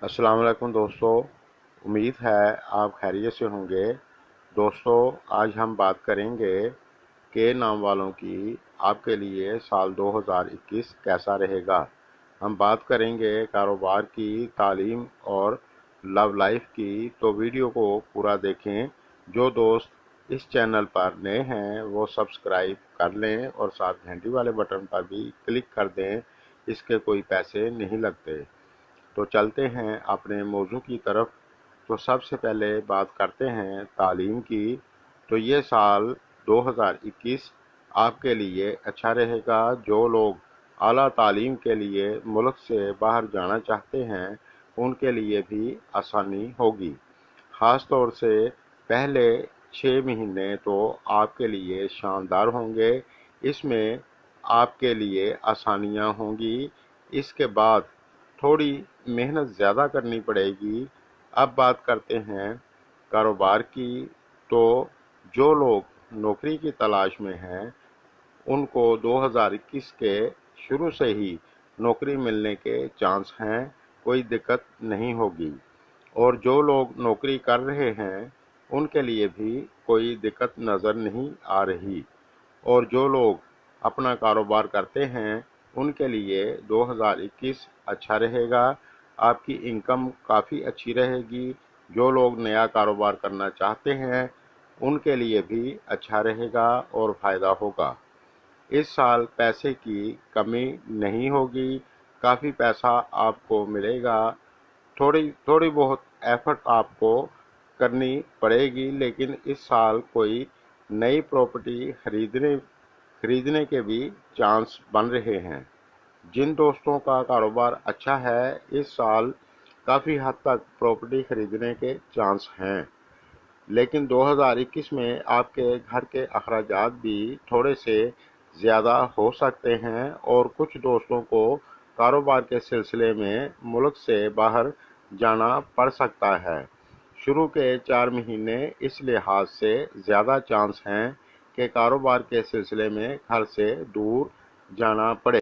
अस्सलाम वालेकुम दोस्तों। उम्मीद है आप खैरियत से होंगे। दोस्तों, आज हम बात करेंगे के नाम वालों की आपके लिए साल 2021 कैसा रहेगा। हम बात करेंगे कारोबार की, तालीम और लव लाइफ की, तो वीडियो को पूरा देखें। जो दोस्त इस चैनल पर नए हैं वो सब्सक्राइब कर लें और साथ घंटी वाले बटन पर भी क्लिक कर दें। इसके कोई पैसे नहीं लगते। तो चलते हैं अपने मौजू की तरफ। तो सबसे पहले बात करते हैं तालीम की। तो ये साल 2021 आपके लिए अच्छा रहेगा। जो लोग आला तालीम के लिए मुल्क से बाहर जाना चाहते हैं उनके लिए भी आसानी होगी। ख़ास तौर से पहले 6 महीने तो आपके लिए शानदार होंगे। इसमें आपके लिए आसानियां होंगी। इसके बाद थोड़ी मेहनत ज़्यादा करनी पड़ेगी। अब बात करते हैं कारोबार की। तो जो लोग नौकरी की तलाश में हैं उनको 2021 के शुरू से ही नौकरी मिलने के चांस हैं, कोई दिक्कत नहीं होगी। और जो लोग नौकरी कर रहे हैं उनके लिए भी कोई दिक्कत नज़र नहीं आ रही। और जो लोग अपना कारोबार करते हैं उनके लिए 2021 अच्छा रहेगा। आपकी इनकम काफ़ी अच्छी रहेगी। जो लोग नया कारोबार करना चाहते हैं उनके लिए भी अच्छा रहेगा और फ़ायदा होगा। इस साल पैसे की कमी नहीं होगी, काफ़ी पैसा आपको मिलेगा। थोड़ी थोड़ी बहुत एफर्ट आपको करनी पड़ेगी, लेकिन इस साल कोई नई प्रॉपर्टी खरीदने के भी चांस बन रहे हैं। जिन दोस्तों का कारोबार अच्छा है इस साल काफ़ी हद तक प्रॉपर्टी खरीदने के चांस हैं। लेकिन 2021 में आपके घर के अखराजात भी थोड़े से ज़्यादा हो सकते हैं और कुछ दोस्तों को कारोबार के सिलसिले में मुल्क से बाहर जाना पड़ सकता है। शुरू के 4 महीने इस लिहाज से ज़्यादा चांस हैं कि कारोबार के सिलसिले में घर से दूर जाना पड़े।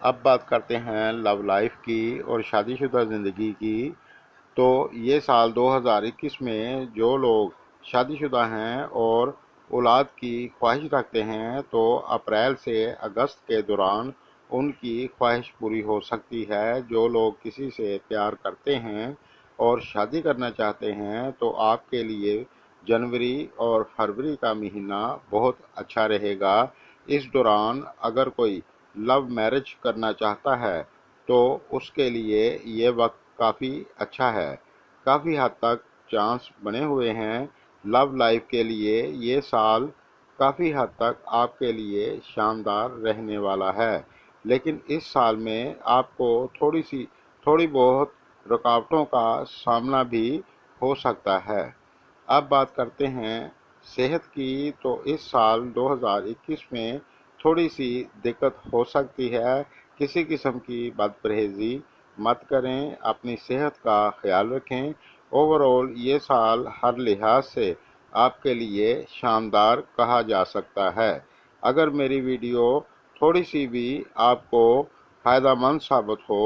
अब बात करते हैं लव लाइफ की और शादीशुदा ज़िंदगी की। तो ये साल 2021 में जो लोग शादीशुदा हैं और औलाद की ख्वाहिश रखते हैं तो अप्रैल से अगस्त के दौरान उनकी ख्वाहिश पूरी हो सकती है। जो लोग किसी से प्यार करते हैं और शादी करना चाहते हैं तो आपके लिए जनवरी और फरवरी का महीना बहुत अच्छा रहेगा। इस दौरान अगर कोई लव मैरिज करना चाहता है तो उसके लिए ये वक्त काफ़ी अच्छा है। काफ़ी हद तक चांस बने हुए हैं। लव लाइफ के लिए ये साल काफ़ी हद तक आपके लिए शानदार रहने वाला है। लेकिन इस साल में आपको थोड़ी बहुत रुकावटों का सामना भी हो सकता है। अब बात करते हैं सेहत की। तो इस साल 2021 में थोड़ी सी दिक्कत हो सकती है। किसी किस्म की बदपरहेज़ी मत करें, अपनी सेहत का ख्याल रखें। ओवरऑल ये साल हर लिहाज से आपके लिए शानदार कहा जा सकता है। अगर मेरी वीडियो थोड़ी सी भी आपको फ़ायदेमंद साबित हो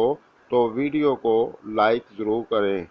तो वीडियो को लाइक ज़रूर करें।